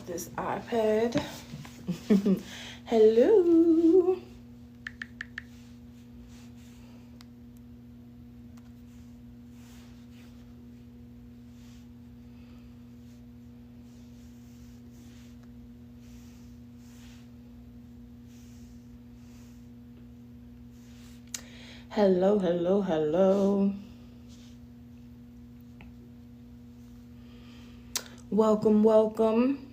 off this iPad. Hello. Hello, hello, hello. Welcome, welcome.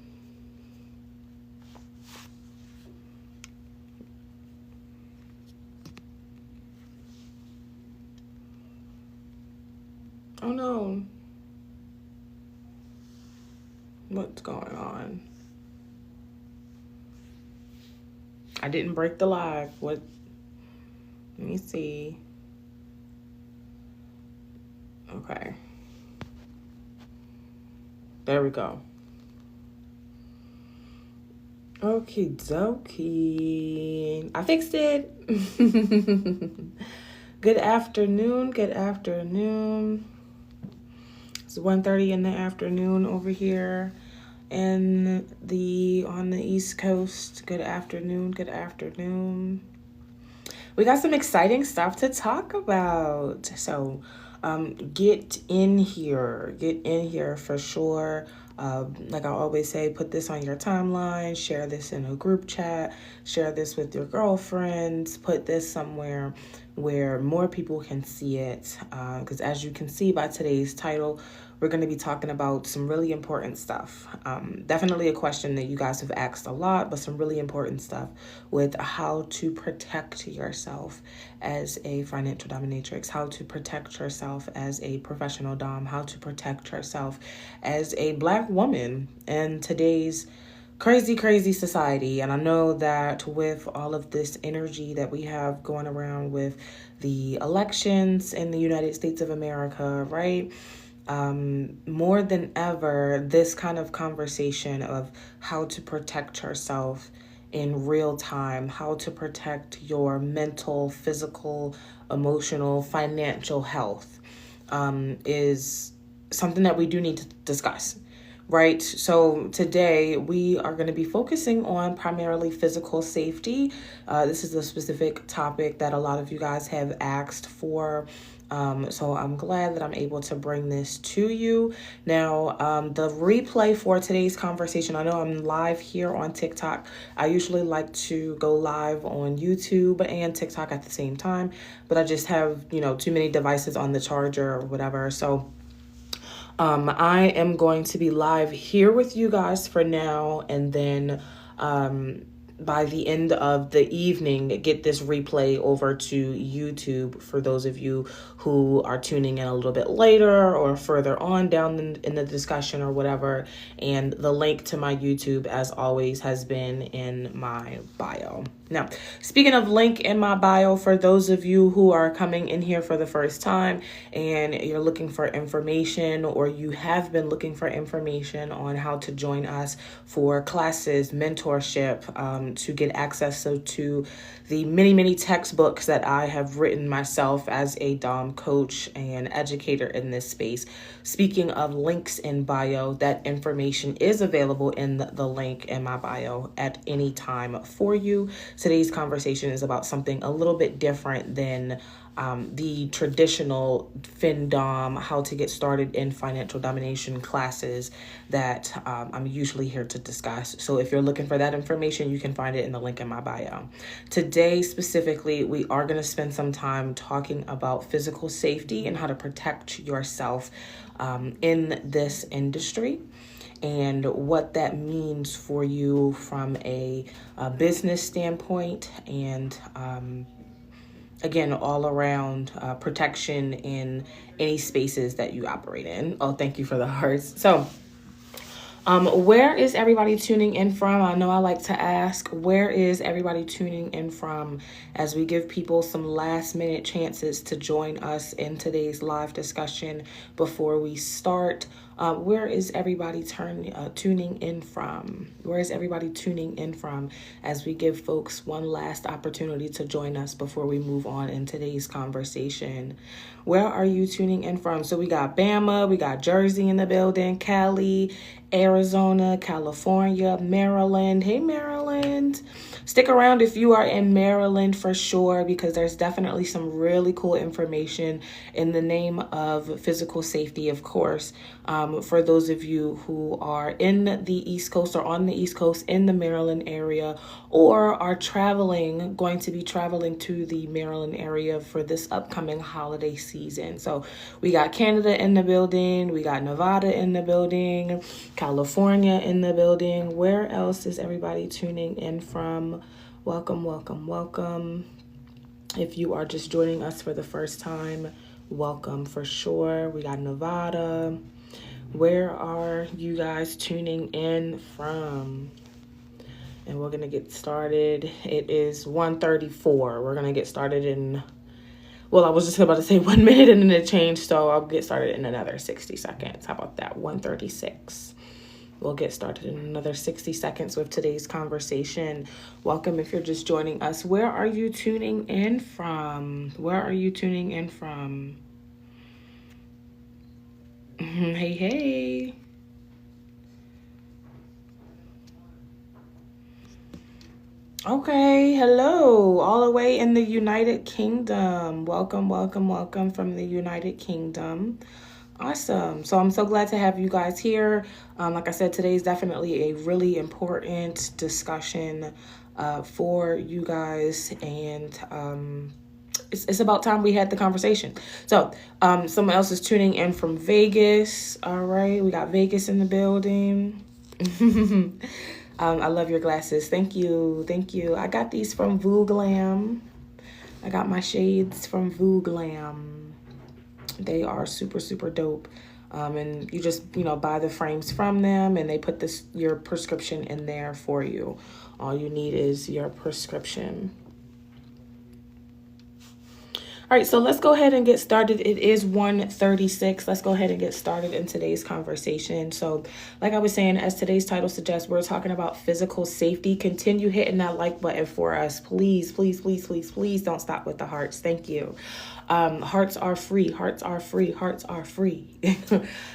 Oh no. What's going on? I didn't break the live. What? Let me see. Okay. There we go. Okie dokie. I fixed it. Good afternoon. Good afternoon. It's 1:30 in the afternoon over here on the East Coast. Good afternoon. Good afternoon. We got some exciting stuff to talk about. So get in here. Get in here for sure. Like I always say, put this on your timeline, share this in a group chat, share this with your girlfriends, put this somewhere where more people can see it. Because as you can see by today's title, we're going to be talking about some really important stuff. Definitely a question that you guys have asked a lot, but some really important stuff with how to protect yourself as a financial dominatrix, how to protect yourself as a professional dom, how to protect yourself as a Black woman in today's crazy society. And I know that with all of this energy that we have going around with the elections in the United States of America, right? More than ever, this kind of conversation of how to protect yourself in real time, how to protect your mental, physical, emotional, financial health is something that we do need to discuss. Right. So today we are going to be focusing on primarily physical safety. This is a specific topic that a lot of you guys have asked for. So I'm glad that I'm able to bring this to you. Now, the replay for today's conversation, I know I'm live here on TikTok. I usually like to go live on YouTube and TikTok at the same time, but I just have, too many devices on the charger or whatever. So I am going to be live here with you guys for now, and then by the end of the evening, get this replay over to YouTube for those of you who are tuning in a little bit later or further on down in the discussion or whatever. And the link to my YouTube, as always, has been in my bio. Now, speaking of link in my bio, for those of you who are coming in here for the first time and you're looking for information, or you have been looking for information on how to join us for classes, mentorship, to get access to the many textbooks that I have written myself as a Dom coach and educator in this space. Speaking of links in bio, that information is available in the link in my bio at any time for you. Today's conversation is about something a little bit different than the traditional FinDom, how to get started in financial domination classes that I'm usually here to discuss. So if you're looking for that information, you can find it in the link in my bio. Today, specifically, we are going to spend some time talking about physical safety and how to protect yourself in this industry, and what that means for you from a business standpoint, and again, all around protection in any spaces that you operate in. Oh, thank you for the hearts. So where is everybody tuning in from? I know I like to ask, where is everybody tuning in from, as we give people some last minute chances to join us in today's live discussion before we start Where is everybody tuning in from? Where is everybody tuning in from as we give folks one last opportunity to join us before we move on in today's conversation? Where are you tuning in from? So we got Bama, we got Jersey in the building, Cali, Arizona, California, Maryland. Hey, Maryland. Stick around if you are in Maryland for sure, because there's definitely some really cool information in the name of physical safety, of course. For those of you who are in the East Coast or on the East Coast in the Maryland area, or are going to be traveling to the Maryland area for this upcoming holiday season. So we got Canada in the building, we got Nevada in the building, California in the building. Where else is everybody tuning in from? Welcome, welcome, welcome. If you are just joining us for the first time, welcome for sure. We got Nevada. Where are you guys tuning in from? And we're going to get started. It is 1:34. We're going to get started in, well, I was just about to say 1 minute and then it changed, so I'll get started in another 60 seconds. How about that? 1:36. We'll get started in another 60 seconds with today's conversation. Welcome if you're just joining us. Where are you tuning in from? Where are you tuning in from? Hey, hey. Okay, hello, all the way in the United Kingdom. Welcome, welcome, welcome from the United Kingdom. Awesome. So I'm so glad to have you guys here. Like I said, today is definitely a really important discussion for you guys, and it's about time we had the conversation. So someone else is tuning in from Vegas. All right, we got Vegas in the building. I love your glasses. Thank you. Thank you. I got these from Vooglam. I got my shades from Vooglam. They are super, super dope. And you just, buy the frames from them and they put your prescription in there for you. All you need is your prescription. All right, so let's go ahead and get started. It is 1:36. Let's go ahead and get started in today's conversation. So like I was saying, as today's title suggests, we're talking about physical safety. Continue hitting that like button for us. Please, please, please, please, please don't stop with the hearts. Thank you. Hearts are free. Hearts are free. Hearts are free.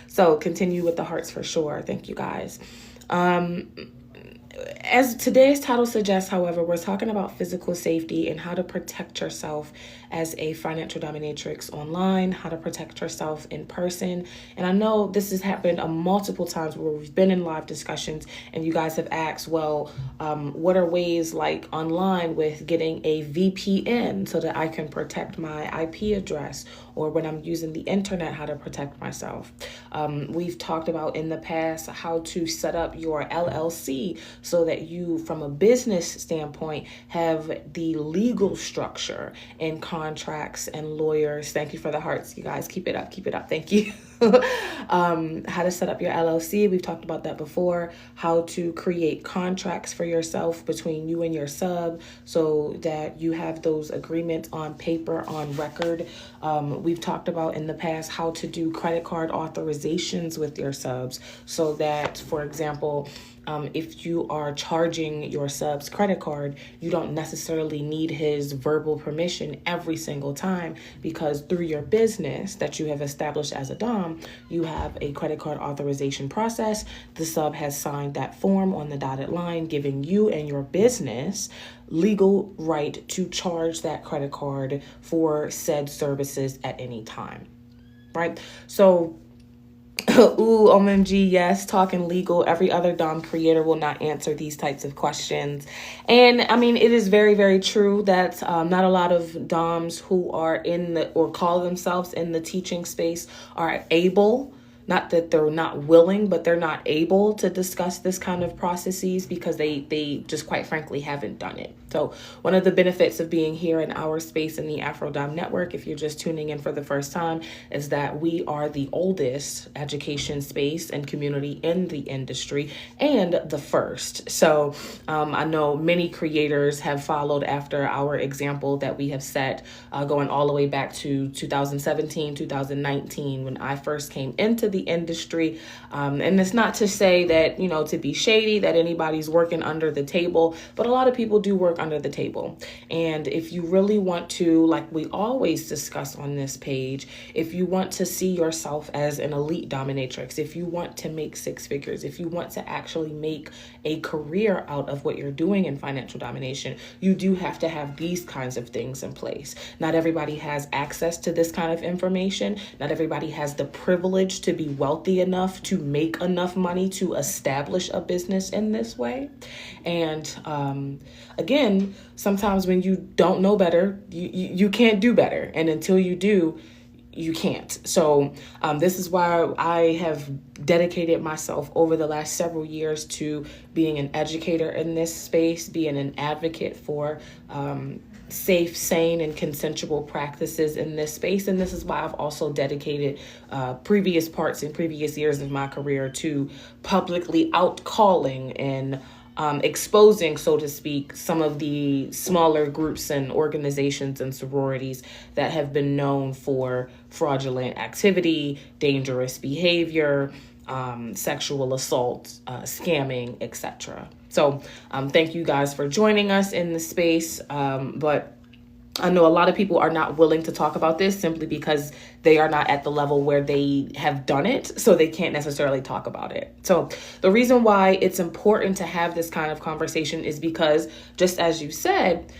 So continue with the hearts for sure. Thank you, guys. As today's title suggests, however, we're talking about physical safety and how to protect yourself as a financial dominatrix online, how to protect yourself in person. And I know this has happened multiple times where we've been in live discussions and you guys have asked, well, what are ways like online with getting a VPN so that I can protect my IP address, or when I'm using the internet, how to protect myself. We've talked about in the past how to set up your LLC so that you, from a business standpoint, have the legal structure and contracts and lawyers. Thank you for the hearts, you guys. Keep it up. Keep it up. Thank you. How to set up your LLC. We've talked about that before. How to create contracts for yourself between you and your sub so that you have those agreements on paper, on record. We've talked about in the past how to do credit card authorizations with your subs so that, for example, if you are charging your sub's credit card, you don't necessarily need his verbal permission every single time, because through your business that you have established as a Dom, you have a credit card authorization process. The sub has signed that form on the dotted line, giving you and your business legal right to charge that credit card for said services at any time, right? So ooh, OMG, yes, talking legal. Every other Dom creator will not answer these types of questions. And I mean, it is very, very true that not a lot of Doms who are in the, or call themselves in the teaching space, are able, not that they're not willing, but they're not able to discuss this kind of processes because they just quite frankly haven't done it. So one of the benefits of being here in our space in the AfroDomme Network, if you're just tuning in for the first time, is that we are the oldest education space and community in the industry and the first. So I know many creators have followed after our example that we have set, going all the way back to 2017, 2019, when I first came into the industry. And it's not to say that, to be shady, that anybody's working under the table, but a lot of people do work under the table. And if you really want to, like we always discuss on this page, if you want to see yourself as an elite dominatrix, if you want to make six figures, if you want to actually make a career out of what you're doing in financial domination, you do have to have these kinds of things in place. Not everybody has access to this kind of information. Not everybody has the privilege to be wealthy enough to make enough money to establish a business in this way. And again, sometimes when you don't know better, you can't do better. And until you do, you can't. So this is why I have dedicated myself over the last several years to being an educator in this space, being an advocate for safe, sane, and consensual practices in this space. And this is why I've also dedicated previous parts in previous years of my career to publicly out-calling and exposing, so to speak, some of the smaller groups and organizations and sororities that have been known for fraudulent activity, dangerous behavior, sexual assault, scamming, etc. So thank you guys for joining us in the space. But I know a lot of people are not willing to talk about this simply because they are not at the level where they have done it, so they can't necessarily talk about it. So the reason why it's important to have this kind of conversation is because, just as you said,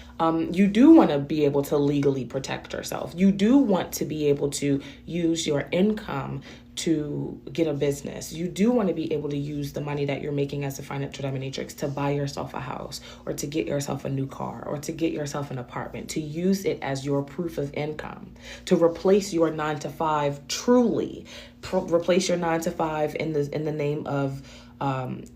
you do want to be able to legally protect yourself. You do want to be able to use your income to get a business. You do want to be able to use the money that you're making as a financial dominatrix to buy yourself a house, or to get yourself a new car, or to get yourself an apartment, to use it as your proof of income, to replace your 9-to-5, truly replace your 9-to-5 in the name of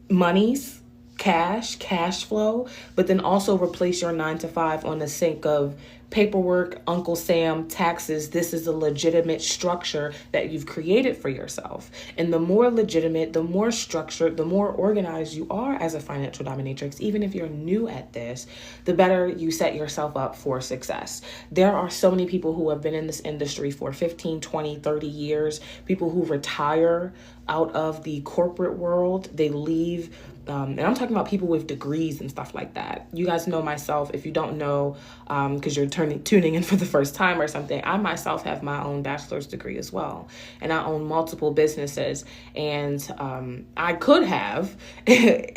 monies, cash flow, but then also replace your 9-to-5 on the sake of paperwork, Uncle Sam, taxes. This is a legitimate structure that you've created for yourself. And the more legitimate, the more structured, the more organized you are as a financial dominatrix, even if you're new at this, the better you set yourself up for success. There are so many people who have been in this industry for 15, 20, 30 years, people who retire out of the corporate world. They leave, and I'm talking about people with degrees and stuff like that. You guys know myself. If you don't know, because you're tuning in for the first time or something, I myself have my own bachelor's degree as well. And I own multiple businesses. And I could have,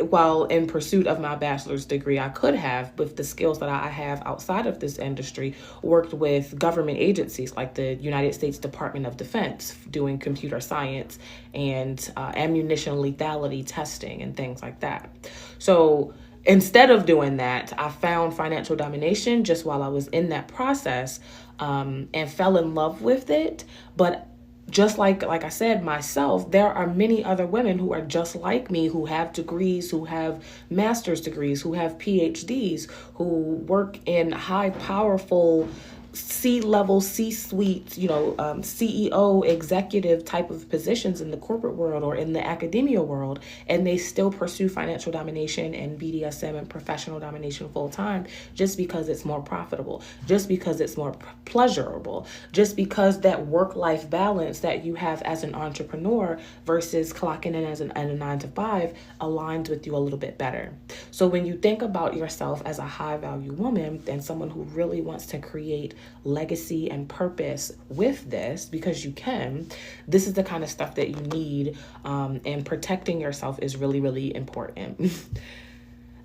while in pursuit of my bachelor's degree, I could have, with the skills that I have outside of this industry, worked with government agencies like the United States Department of Defense, doing computer science and ammunition lethality testing and things like that. So instead of doing that, I found financial domination just while I was in that process, and fell in love with it. But just like I said, myself, there are many other women who are just like me, who have degrees, who have master's degrees, who have PhDs, who work in high, powerful C-level, C-suite, CEO, executive type of positions in the corporate world or in the academia world, and they still pursue financial domination and BDSM and professional domination full time just because it's more profitable, just because it's more pleasurable, just because that work-life balance that you have as an entrepreneur versus clocking in as a 9-to-5 aligns with you a little bit better. So when you think about yourself as a high-value woman and someone who really wants to create legacy and purpose with this, because you can, this is the kind of stuff that you need, and protecting yourself is really, really important.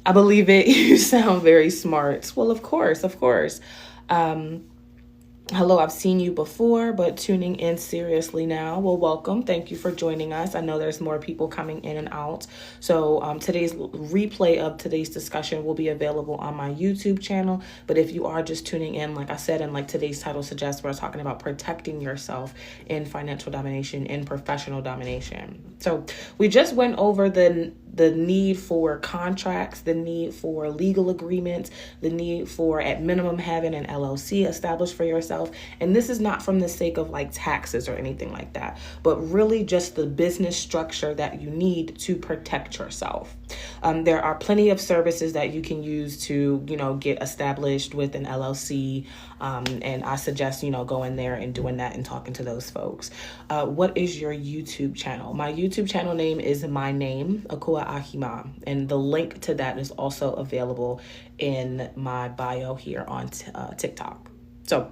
I believe it. You sound very smart. Well, of course. Hello, I've seen you before, but tuning in seriously now. Well, welcome. Thank you for joining us. I know there's more people coming in and out. So today's replay of today's discussion will be available on my YouTube channel. But if you are just tuning in, like I said, and like today's title suggests, we're talking about protecting yourself in financial domination, in professional domination. So we just went over the the need for contracts, the need for legal agreements, the need for at minimum having an LLC established for yourself. And this is not from the sake of like taxes or anything like that, but really just the business structure that you need to protect yourself. There are plenty of services that you can use to, get established with an LLC. And I suggest, going there and doing that and talking to those folks. What is your YouTube channel? My YouTube channel name is my name, Ekua Ahima. And the link to that is also available in my bio here on TikTok. So,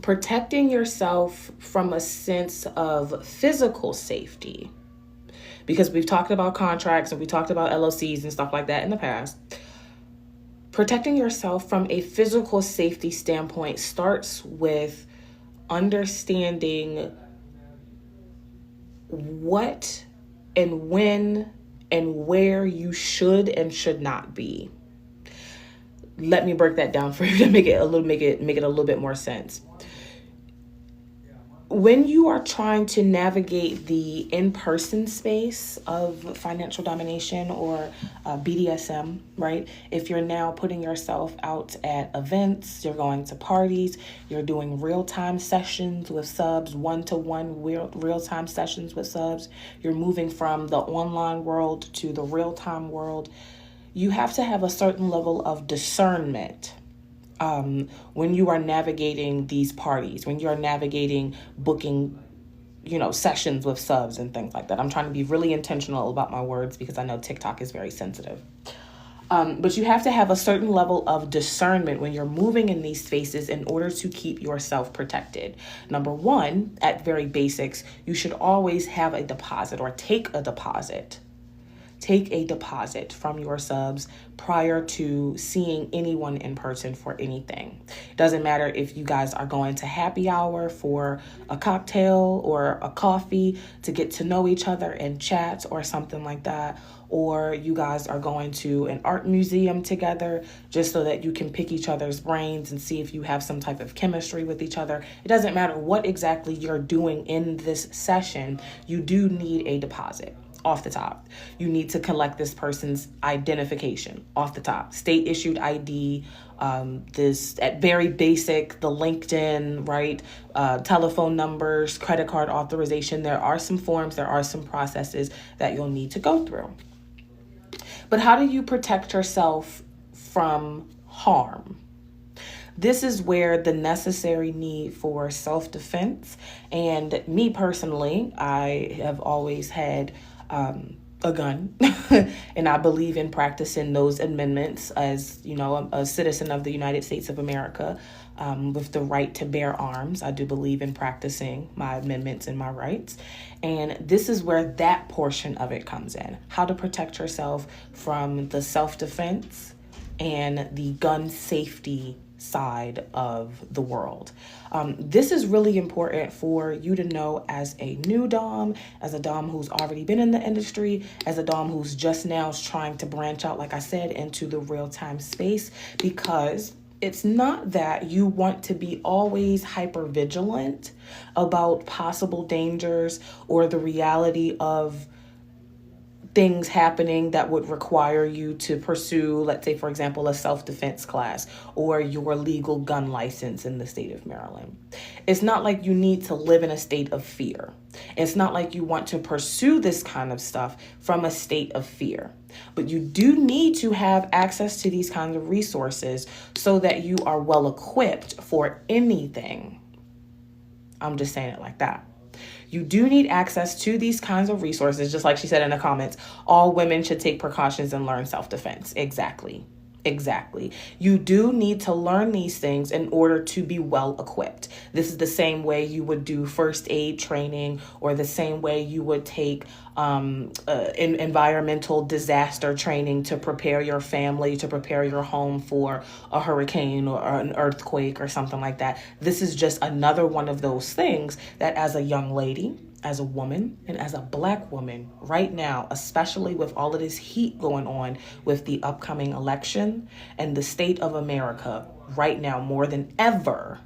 protecting yourself from a sense of physical safety, because we've talked about contracts and we talked about LLCs and stuff like that in the past. Protecting yourself from a physical safety standpoint starts with understanding what and when and where you should and should not be. Let me break that down for you to make it a little bit more sense. When you are trying to navigate the in-person space of financial domination or BDSM, right? If you're now putting yourself out at events, you're going to parties, you're doing real-time sessions with subs, one-to-one real-time sessions with subs, you're moving from the online world to the real-time world, you have to have a certain level of discernment when you are navigating these parties, when you're navigating booking, sessions with subs and things like that. I'm trying to be really intentional about my words because I know TikTok is very sensitive. But you have to have a certain level of discernment when you're moving in these spaces in order to keep yourself protected. Number one, at very basics, you should always have a deposit or take a deposit. Take a deposit from your subs prior to seeing anyone in person for anything. It doesn't matter if you guys are going to happy hour for a cocktail or a coffee to get to know each other and chat or something like that, or you guys are going to an art museum together just so that you can pick each other's brains and see if you have some type of chemistry with each other. It doesn't matter what exactly you're doing in this session, you do need a deposit. Off the top, you need to collect this person's identification off the top, state issued ID, this at very basic, the LinkedIn, right? Telephone numbers, credit card authorization. There are some forms, there are some processes that you'll need to go through. But how do you protect yourself from harm? This is where the necessary need for self-defense, and me personally, I have always had a gun and I believe in practicing those amendments as, a citizen of the United States of America with the right to bear arms. I do believe in practicing my amendments and my rights. And this is where that portion of it comes in. How to protect yourself from the self-defense and the gun safety side of the world. This is really important for you to know as a new Dom, as a Dom who's already been in the industry, as a Dom who's just now trying to branch out, like I said, into the real-time space, because it's not that you want to be always hyper vigilant about possible dangers or the reality of things happening that would require you to pursue, let's say, for example, a self-defense class or your legal gun license in the state of Maryland. It's not like you need to live in a state of fear. It's not like you want to pursue this kind of stuff from a state of fear. But you do need to have access to these kinds of resources so that you are well equipped for anything. I'm just saying it like that. You do need access to these kinds of resources, just like she said in the comments. All women should take precautions and learn self-defense. Exactly. You do need to learn these things in order to be well equipped. This is the same way you would do first aid training, or the same way you would take environmental disaster training to prepare your family, to prepare your home for a hurricane or an earthquake or something like that. This is just another one of those things that as a young lady, as a woman, and as a Black woman right now, especially with all of this heat going on with the upcoming election and the state of America right now, more than ever,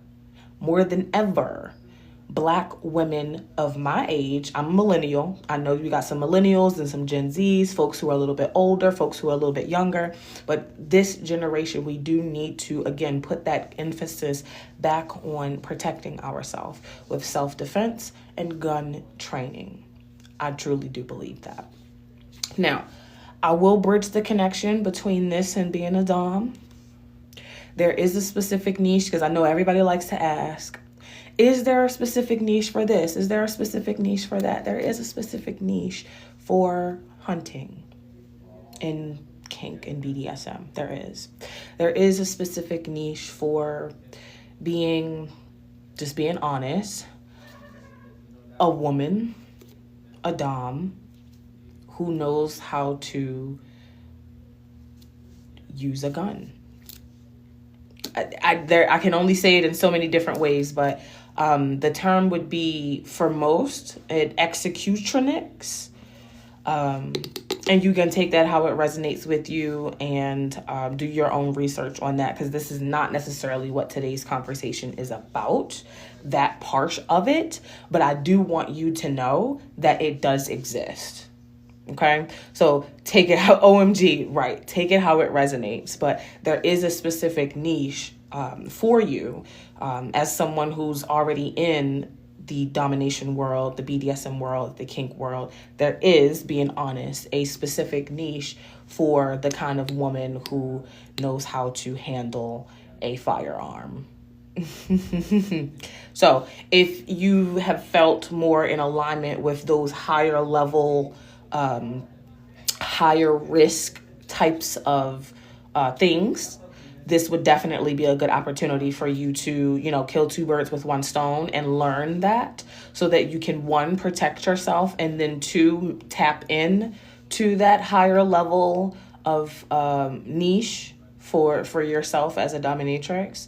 Black women of my age. I'm a millennial. I know you got some millennials and some Gen Zs, folks who are a little bit older, folks who are a little bit younger. But this generation, we do need to, again, put that emphasis back on protecting ourselves with self-defense and gun training. I truly do believe that. Now, I will bridge the connection between this and being a dom. There is a specific niche, because I know everybody likes to ask, is there a specific niche for this? Is there a specific niche for that? There is a specific niche for hunting in kink and BDSM. There is. There is a specific niche for just being honest, a woman, a dom, who knows how to use a gun. I can only say it in so many different ways, but the term would be, for most, an executrix. And you can take that how it resonates with you and do your own research on that, because this is not necessarily what today's conversation is about, that part of it. But I do want you to know that it does exist. Okay, so take it how, OMG, right? Take it how it resonates. But there is a specific niche for you as someone who's already in the domination world, the BDSM world, the kink world. There is, being honest, a specific niche for the kind of woman who knows how to handle a firearm. So if you have felt more in alignment with those higher level, higher risk types of things, this would definitely be a good opportunity for you to, kill two birds with one stone and learn that, so that you can, one, protect yourself, and then two, tap in to that higher level of niche for yourself as a dominatrix.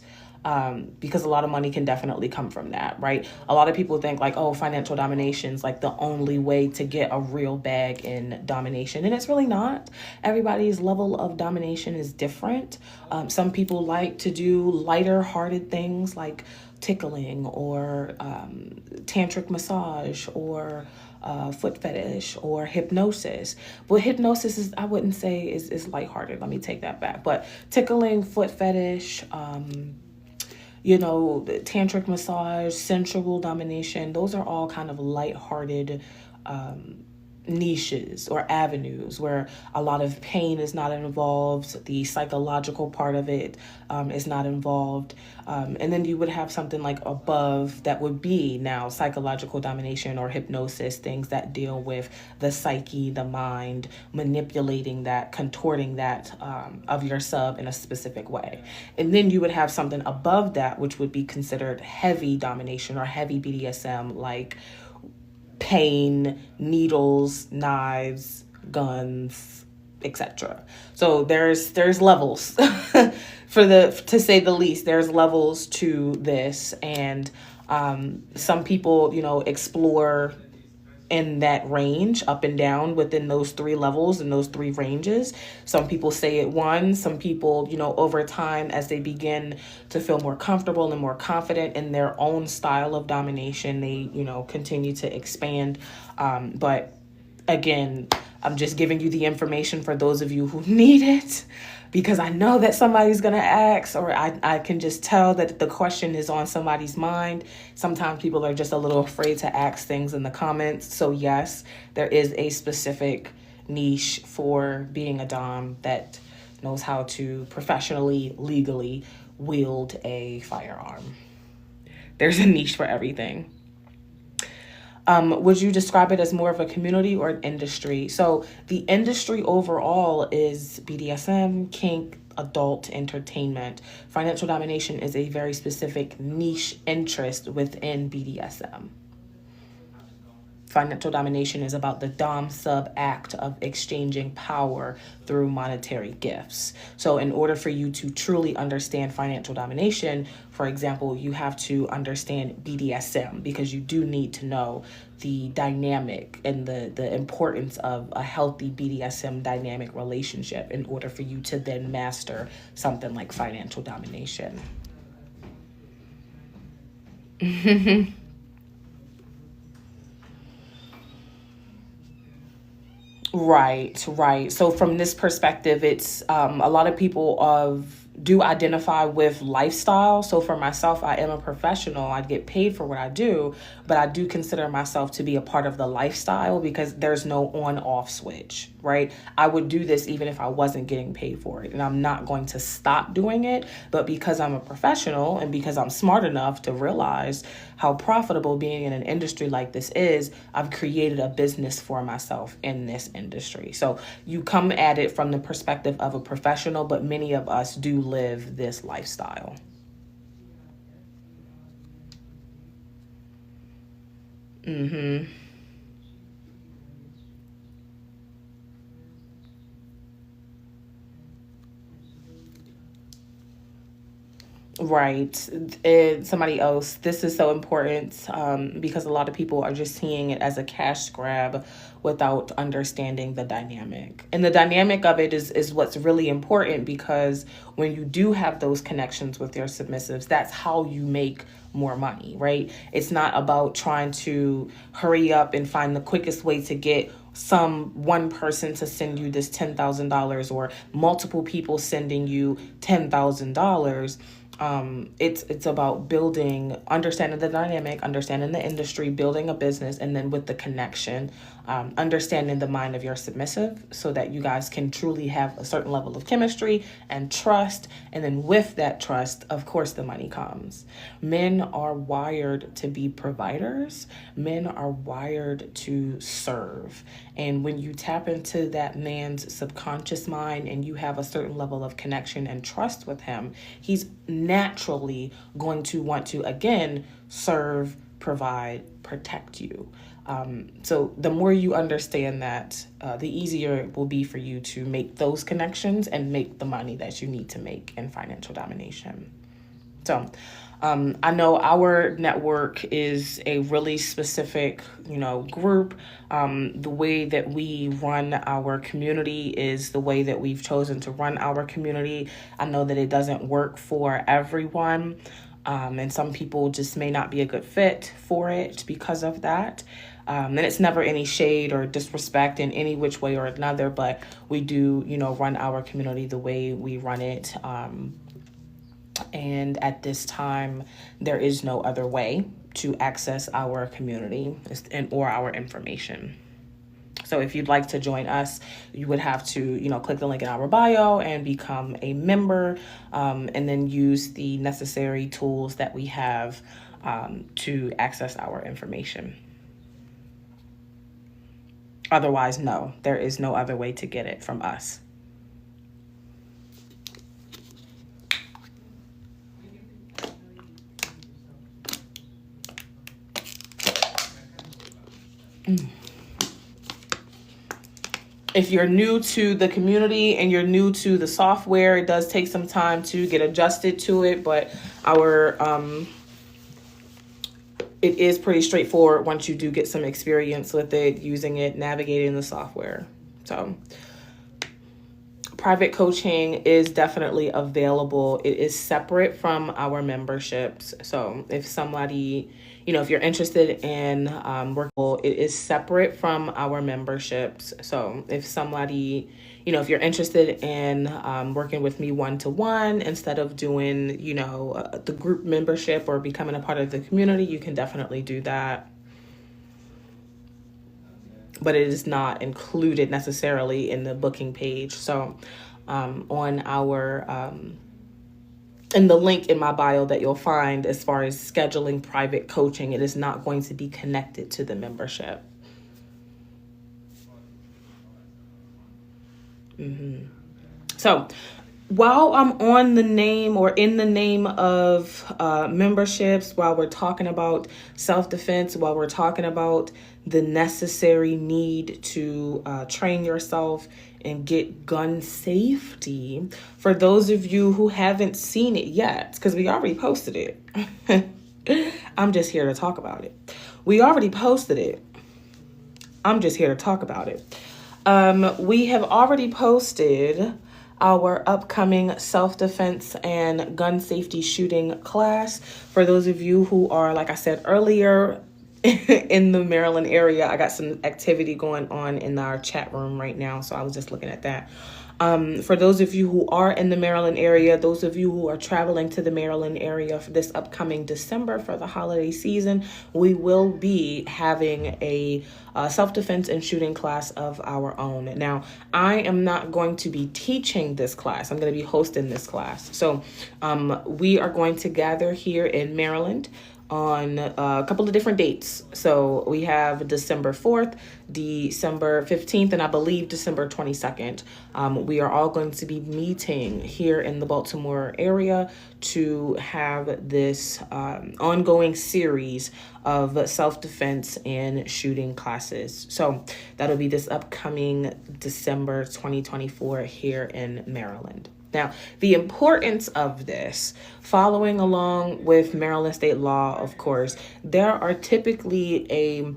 Because a lot of money can definitely come from that, right? A lot of people think like, oh, financial domination is like the only way to get a real bag in domination. And it's really not. Everybody's level of domination is different. Some people like to do lighter hearted things like tickling or tantric massage or foot fetish or hypnosis. But hypnosis is, I wouldn't say is lighthearted. Let me take that back. But tickling, foot fetish, the tantric massage, sensual domination, those are all kind of lighthearted niches or avenues where a lot of pain is not involved. The psychological part of it is not involved. And then you would have something like above that would be now psychological domination or hypnosis, things that deal with the psyche, the mind, manipulating that, contorting that of your sub in a specific way. And then you would have something above that, which would be considered heavy domination or heavy BDSM, like pain, needles, knives, guns, etc. So there's levels to say the least. There's levels to this, and some people explore in that range, up and down within those three levels and those three ranges. Some people say it one, some people, over time, as they begin to feel more comfortable and more confident in their own style of domination, they, continue to expand. But again, I'm just giving you the information for those of you who need it, because I know that somebody's going to ask, or I can just tell that the question is on somebody's mind. Sometimes people are just a little afraid to ask things in the comments. So yes, there is a specific niche for being a dom that knows how to professionally, legally wield a firearm. There's a niche for everything. Would you describe it as more of a community or an industry? So the industry overall is BDSM, kink, adult entertainment. Financial domination is a very specific niche interest within BDSM. Financial domination is about the dom-sub act of exchanging power through monetary gifts. So in order for you to truly understand financial domination, for example, you have to understand BDSM, because you do need to know the dynamic and the importance of a healthy BDSM dynamic relationship in order for you to then master something like financial domination. Right, right. So from this perspective, it's a lot of people do identify with lifestyle. So for myself, I am a professional. I get paid for what I do, but I do consider myself to be a part of the lifestyle because there's no on-off switch, right? I would do this even if I wasn't getting paid for it, and I'm not going to stop doing it. But because I'm a professional and because I'm smart enough to realize how profitable being in an industry like this is, I've created a business for myself in this industry. So you come at it from the perspective of a professional, but many of us do live this lifestyle. Mm-hmm. Right. And somebody else, this is so important because a lot of people are just seeing it as a cash grab without understanding the dynamic. And the dynamic of it is what's really important because when you do have those connections with your submissives, that's how you make more money, right? It's not about trying to hurry up and find the quickest way to get some one person to send you this $10,000 or multiple people sending you $10,000. It's about building, understanding the dynamic, understanding the industry, building a business, and then with the connection, understanding the mind of your submissive so that you guys can truly have a certain level of chemistry and trust. And then with that trust, of course, the money comes. Men are wired to be providers. Men are wired to serve. And when you tap into that man's subconscious mind and you have a certain level of connection and trust with him, he's naturally going to want to, again, serve, provide, protect you. So the more you understand that, the easier it will be for you to make those connections and make the money that you need to make in financial domination. So I know our network is a really specific, group. The way that we run our community is the way that we've chosen to run our community. I know that it doesn't work for everyone. And some people just may not be a good fit for it because of that. And it's never any shade or disrespect in any which way or another, but we do, run our community the way we run it. And at this time, there is no other way to access our community or our information. So if you'd like to join us, you would have to, click the link in our bio and become a member, and then use the necessary tools that we have to access our information. Otherwise, no, there is no other way to get it from us. If you're new to the community and you're new to the software, it does take some time to get adjusted to it, but it is pretty straightforward once you do get some experience with it, using it, navigating the software. So private coaching is definitely available. It is separate from our memberships. So if somebody, if you're interested in working, it is separate from our memberships. So if somebody, if you're interested in working with me one-to-one instead of doing, the group membership or becoming a part of the community, you can definitely do that. But it is not included necessarily in the booking page. So on our in the link in my bio that you'll find as far as scheduling private coaching, it is not going to be connected to the membership. So while I'm on the name or in the name of memberships, while we're talking about self-defense, while we're talking about the necessary need to train yourself and get gun safety, for those of you who haven't seen it yet, because we already posted it. I'm just here to talk about it. We already posted it. I'm just here to talk about it. We have already posted our upcoming self-defense and gun safety shooting class. For those of you who are, like I said earlier, in the Maryland area. I got some activity going on in our chat room right now, so I was just looking at that. For those of you who are in the Maryland area, those of you who are traveling to the Maryland area for this upcoming December for the holiday season, we will be having a self-defense and shooting class of our own. Now, I am not going to be teaching this class. I'm going to be hosting this class. So we are going to gather here in Maryland on a couple of different dates. So we have December 4th, December 15th, and I believe December 22nd. We are all going to be meeting here in the Baltimore area to have this ongoing series of self-defense and shooting classes. So that'll be this upcoming December 2024 here in Maryland. Now, the importance of this, following along with Maryland state law, of course, there are typically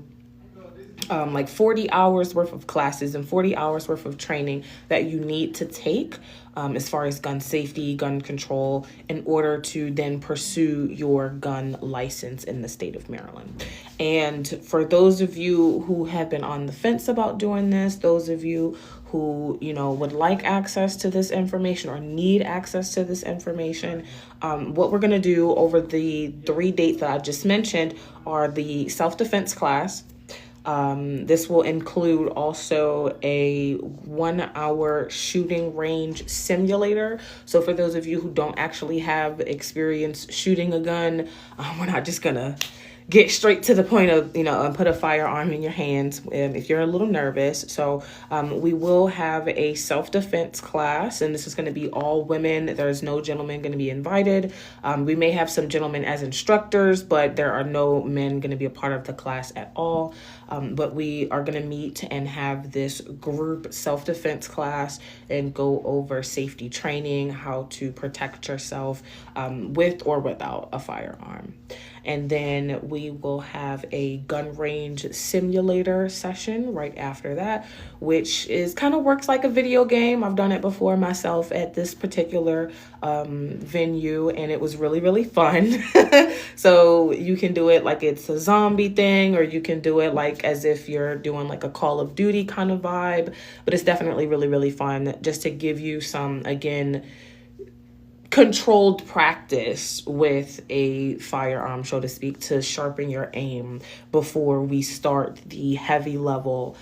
like 40 hours worth of classes and 40 hours worth of training that you need to take as far as gun safety, gun control, in order to then pursue your gun license in the state of Maryland. And for those of you who have been on the fence about doing this, those of you who, would like access to this information or need access to this information, what we're going to do over the 3 dates that I just mentioned are the self-defense class. This will include also a 1-hour shooting range simulator. So for those of you who don't actually have experience shooting a gun, we're not just gonna get straight to the point of, and put a firearm in your hands if you're a little nervous. So we will have a self-defense class, and this is going to be all women. There's no gentlemen going to be invited. We may have some gentlemen as instructors, but there are no men going to be a part of the class at all. But we are going to meet and have this group self-defense class and go over safety training, how to protect yourself with or without a firearm. And then we will have a gun range simulator session right after that, which is kind of works like a video game. I've done it before myself at this particular venue, and it was really, really fun. So you can do it like it's a zombie thing, or you can do it like as if you're doing like a Call of Duty kind of vibe. But it's definitely really, really fun, just to give you some, again, controlled practice with a firearm, so to speak, to sharpen your aim before we start the heavy level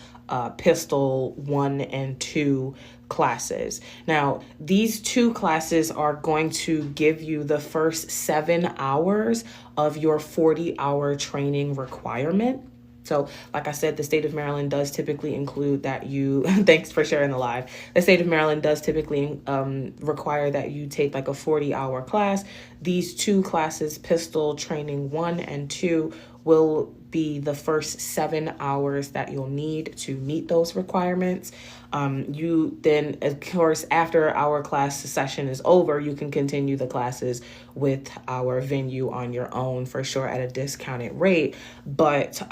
pistol 1 and 2 classes. Now, these 2 classes are going to give you the first 7 hours of your 40-hour training requirement. So, like I said, the state of Maryland does typically include that you, thanks for sharing the live. The state of Maryland does typically require that you take like a 40-hour class. These 2 classes, pistol training 1 and 2, will be the first 7 hours that you'll need to meet those requirements. You then, of course, after our class session is over, you can continue the classes with our venue on your own, for sure, at a discounted rate. But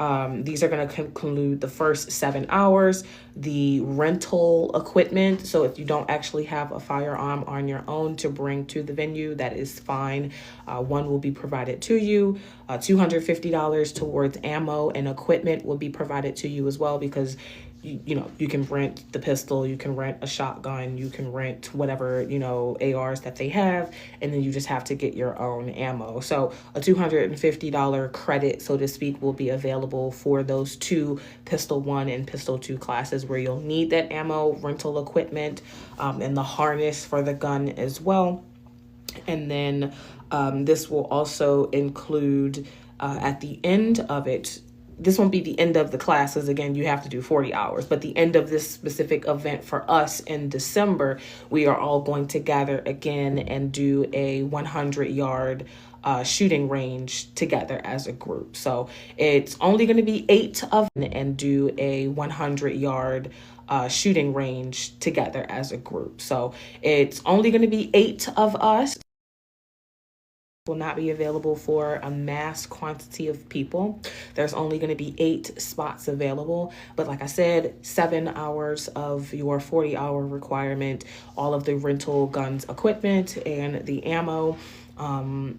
these are going to conclude the first 7 hours, the rental equipment. So if you don't actually have a firearm on your own to bring to the venue, that is fine. One will be provided to you. $250 towards ammo and equipment will be provided to you as well, because you can rent the pistol, you can rent a shotgun, you can rent whatever, ARs that they have, and then you just have to get your own ammo. So a $250 credit, so to speak, will be available for those 2 pistol 1 and pistol 2 classes, where you'll need that ammo, rental equipment, and the harness for the gun as well. And then this will also include at the end of it, this won't be the end of the classes. Again, you have to do 40 hours, but the end of this specific event for us in December, we are all going to gather again and do a 100-yard shooting range together as a group. So it's only going to be 8 of them, and do a 100-yard shooting range together as a group. So it's only going to be 8 of us. Will not be available for a mass quantity of people. There's only going to be 8 spots available. But like I said, 7 hours of your 40-hour requirement, all of the rental guns equipment and the ammo, the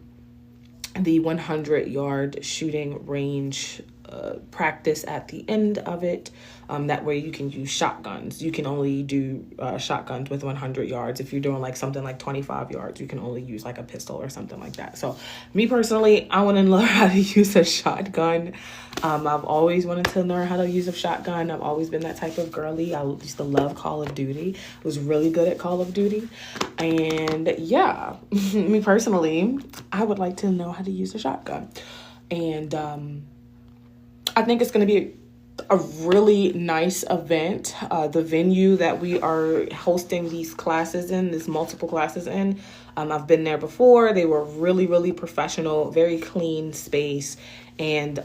100-yard shooting range practice at the end of it. That way you can use shotguns. You can only do shotguns with 100 yards. If you're doing like something like 25 yards, you can only use like a pistol or something like that. So me personally, I want to learn how to use a shotgun. I've always wanted to learn how to use a shotgun. I've always been that type of girly. I used to love Call of Duty. I was really good at Call of Duty. And yeah, me personally, I would like to know how to use a shotgun. And I think it's going to be a really nice event. The venue that we are hosting these classes in, these multiple classes in, I've been there before. They were really, really professional, very clean space. And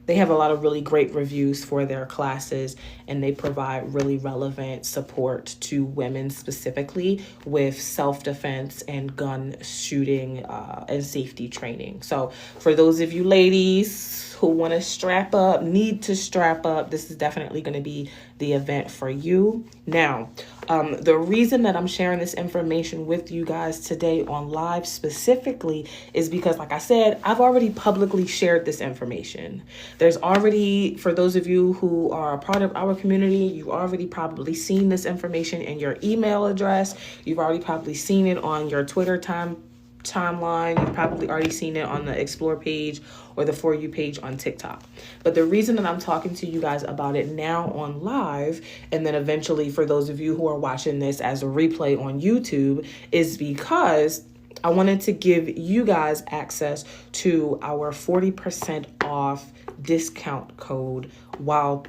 they have a lot of really great reviews for their classes, and they provide really relevant support to women specifically with self-defense and gun shooting and safety training. So for those of you ladies who want to strap up, need to strap up, this is definitely going to be the event for you. Now, the reason that I'm sharing this information with you guys today on live specifically is because, like I said, I've already publicly shared this information. There's already, for those of you who are a part of our community, you've already probably seen this information in your email address. You've already probably seen it on your Twitter timeline. You've probably already seen it on the Explore page or the For You page on TikTok. But the reason that I'm talking to you guys about it now on live, and then eventually for those of you who are watching this as a replay on YouTube, is because I wanted to give you guys access to our 40% off discount code while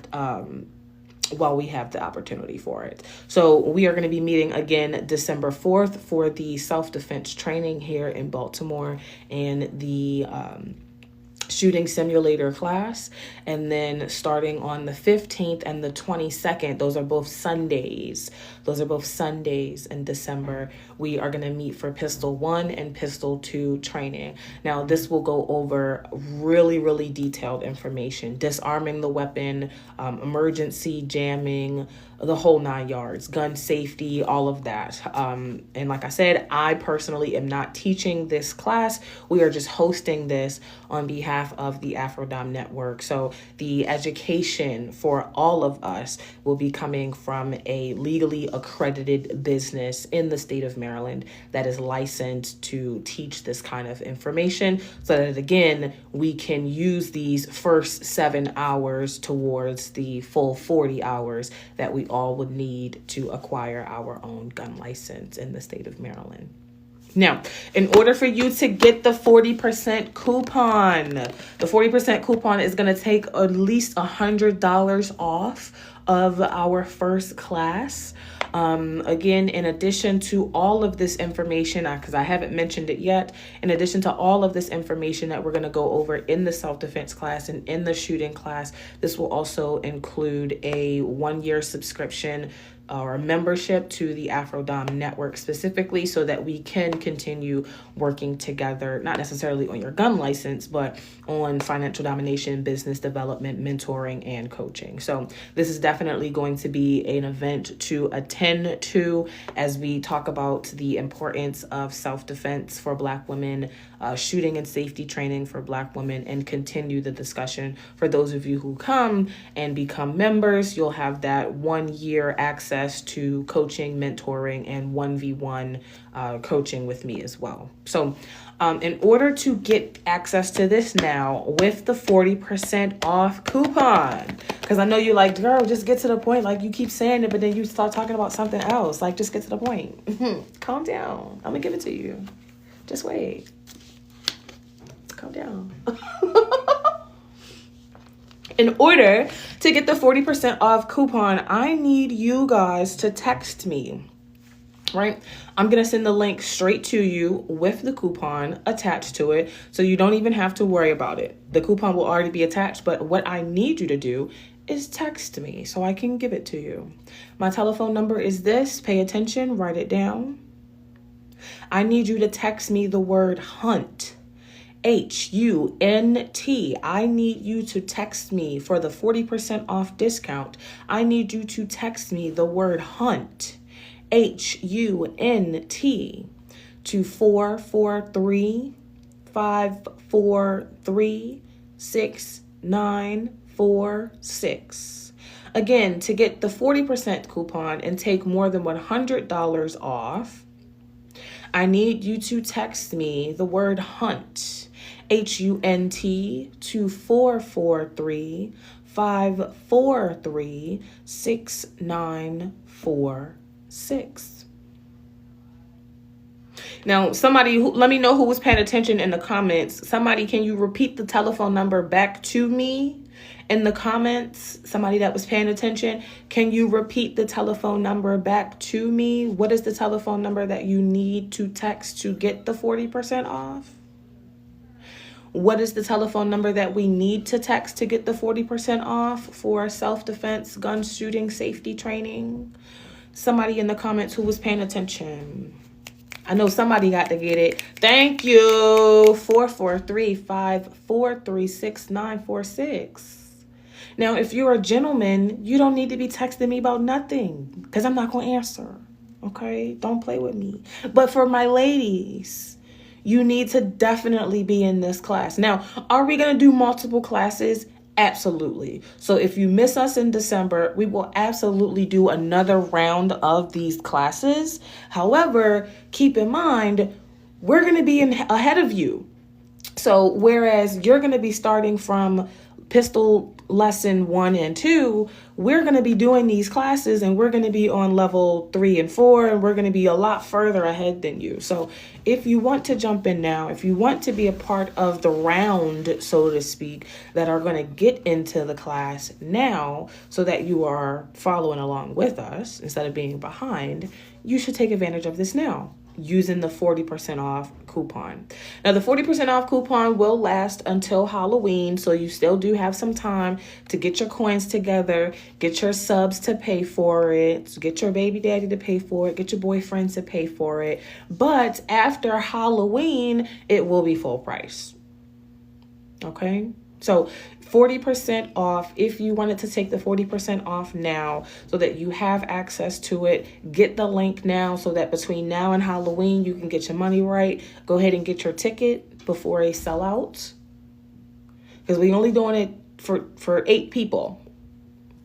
we have the opportunity for it. So we are going to be meeting again December 4th for the self-defense training here in Baltimore and the shooting simulator class. And then starting on the 15th and the 22nd, those are both Sundays in December, we are going to meet for Pistol 1 and Pistol 2 training. Now, this will go over really, really detailed information, disarming the weapon, emergency jamming, the whole 9 yards, gun safety, all of that. And like I said, I personally am not teaching this class. We are just hosting this on behalf of the AfroDomme Network. So the education for all of us will be coming from a legally accredited business in the state of Maryland that is licensed to teach this kind of information, so that again, we can use these first 7 hours towards the full 40 hours that we all would need to acquire our own gun license in the state of Maryland. Now, in order for you to get the 40% coupon, the 40% coupon is going to take at least $100 off of our first class. Again, in addition to all of this information, because I haven't mentioned it yet, in addition to all of this information that we're going to go over in the self-defense class and in the shooting class, this will also include a 1-year subscription or a membership to the AfroDomme Network specifically, so that we can continue working together, not necessarily on your gun license, but on financial domination, business development, mentoring, and coaching. So this is definitely going to be an event to attend to as we talk about the importance of self-defense for Black women, shooting and safety training for Black women, and continue the discussion. For those of you who come and become members, you'll have that 1-year access to coaching, mentoring, and 1v1 coaching with me as well. So in order to get access to this now with the 40% off coupon, because I know you're like, girl, just get to the point. Like, you keep saying it, but then you start talking about something else. Like, just get to the point. Calm down. I'm going to give it to you. Just wait. Calm down. In order to get the 40% off coupon, I need you guys to text me, right? I'm going to send the link straight to you with the coupon attached to it, so you don't even have to worry about it. The coupon will already be attached, but what I need you to do is text me so I can give it to you. My telephone number is this. Pay attention. Write it down. I need you to text me the word HUNT. HUNT. I need you to text me for the 40% off discount. I need you to text me the word HUNT. HUNT to 443-543-6 6946. Again, to get the 40% coupon and take more than $100 off, I need you to text me the word HUNT, HUNT, to 443-543-6946. Now, let me know who was paying attention in the comments. Somebody, can you repeat the telephone number back to me in the comments? Somebody that was paying attention, can you repeat the telephone number back to me? What is the telephone number that you need to text to get the 40% off? What is the telephone number that we need to text to get the 40% off for self-defense, gun shooting, safety training? Somebody in the comments who was paying attention. I know somebody got to get it. Thank you. 443-543-6946. Now, if you're a gentleman, you don't need to be texting me about nothing because I'm not going to answer. Okay? Don't play with me. But for my ladies, you need to definitely be in this class. Now, are we going to do multiple classes? Absolutely. So if you miss us in December, we will absolutely do another round of these classes. However, keep in mind, we're going to be ahead of you. So whereas you're going to be starting from pistol lesson 1 and 2, we're going to be doing these classes and we're going to be on level 3 and 4, and we're going to be a lot further ahead than you. So if you want to jump in now, if you want to be a part of the round, so to speak, that are going to get into the class now so that you are following along with us instead of being behind, you should take advantage of this now using the 40% off coupon. Now, the 40% off coupon will last until Halloween, so you still do have some time to get your coins together, get your subs to pay for it, get your baby daddy to pay for it, get your boyfriends to pay for it. But after Halloween, it will be full price. Okay? So 40% off. If you wanted to take the 40% off now so that you have access to it, get the link now so that between now and Halloween, you can get your money right. Go ahead and get your ticket before they sell out. Because we're only doing it for 8 people,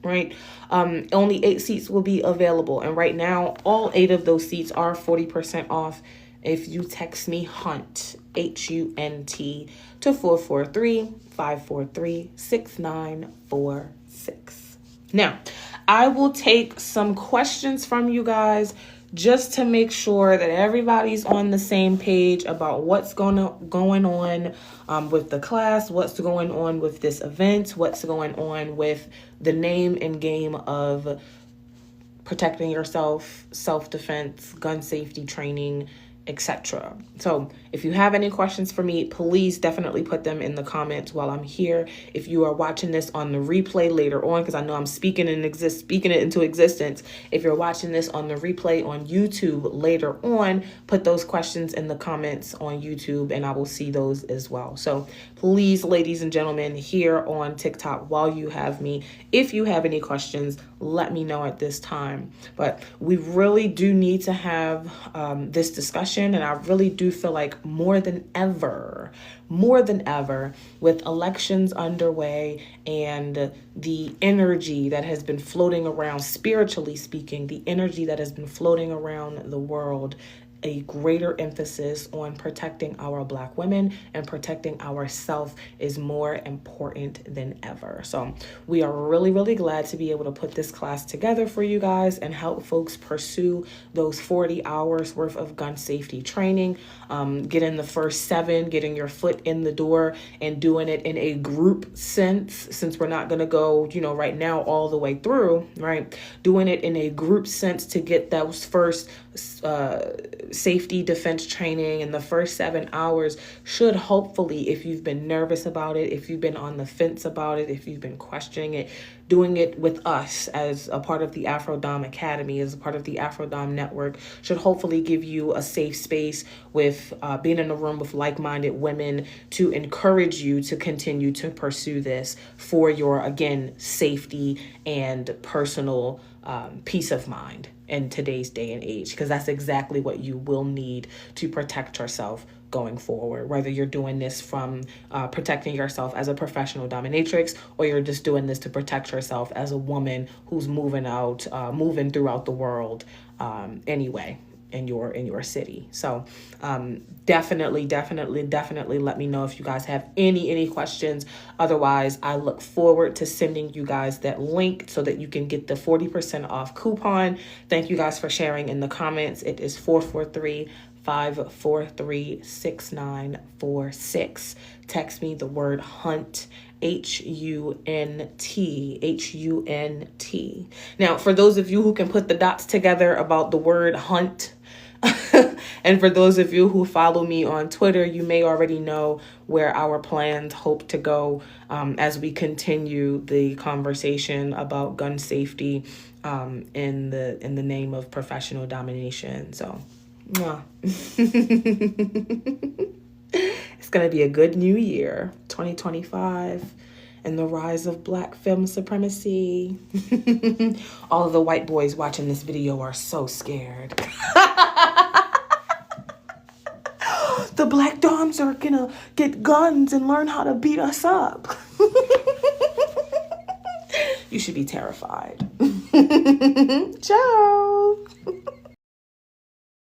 right? Only 8 seats will be available. And right now, all 8 of those seats are 40% off if you text me HUNT, HUNT, to 443-543-6946. Now, I will take some questions from you guys just to make sure that everybody's on the same page about what's going on with the class, what's going on with this event, what's going on with the name and game of protecting yourself, self-defense, gun safety training, etc. So if you have any questions for me, please definitely put them in the comments while I'm here. If you are watching this on the replay later on, because I know I'm speaking it into existence. If you're watching this on the replay on YouTube later on, put those questions in the comments on YouTube and I will see those as well. So please, ladies and gentlemen, here on TikTok, while you have me, if you have any questions, let me know at this time. But we really do need to have this discussion. And I really do feel like more than ever, with elections underway and the energy that has been floating around, spiritually speaking, the energy that has been floating around the world, a greater emphasis on protecting our Black women and protecting ourselves is more important than ever. So we are really, really glad to be able to put this class together for you guys and help folks pursue those 40 hours worth of gun safety training, getting the first 7, getting your foot in the door and doing it in a group sense, since we're not going to go, right now all the way through, right? Doing it in a group sense to get those first safety defense training in the first 7 hours should hopefully, if you've been nervous about it, if you've been on the fence about it, if you've been questioning it, doing it with us as a part of the AfroDomme Academy, as a part of the AfroDomme Network, should hopefully give you a safe space with being in a room with like-minded women to encourage you to continue to pursue this for your, again, safety and personal peace of mind in today's day and age, because that's exactly what you will need to protect yourself going forward, whether you're doing this from protecting yourself as a professional dominatrix, or you're just doing this to protect yourself as a woman who's moving throughout the world anyway, in your city. So definitely let me know if you guys have any questions. Otherwise, I look forward to sending you guys that link so that you can get the 40% off coupon. Thank you guys for sharing in the comments. It is 443-543-6946. Text me the word hunt, HUNT. Now, for those of you who can put the dots together about the word hunt, and for those of you who follow me on Twitter, you may already know where our plans hope to go as we continue the conversation about gun safety in the name of professional domination. So, it's going to be a good new year, 2025. And the rise of Black film supremacy. All of the white boys watching this video are so scared. The Black Doms are gonna get guns and learn how to beat us up. You should be terrified. Ciao.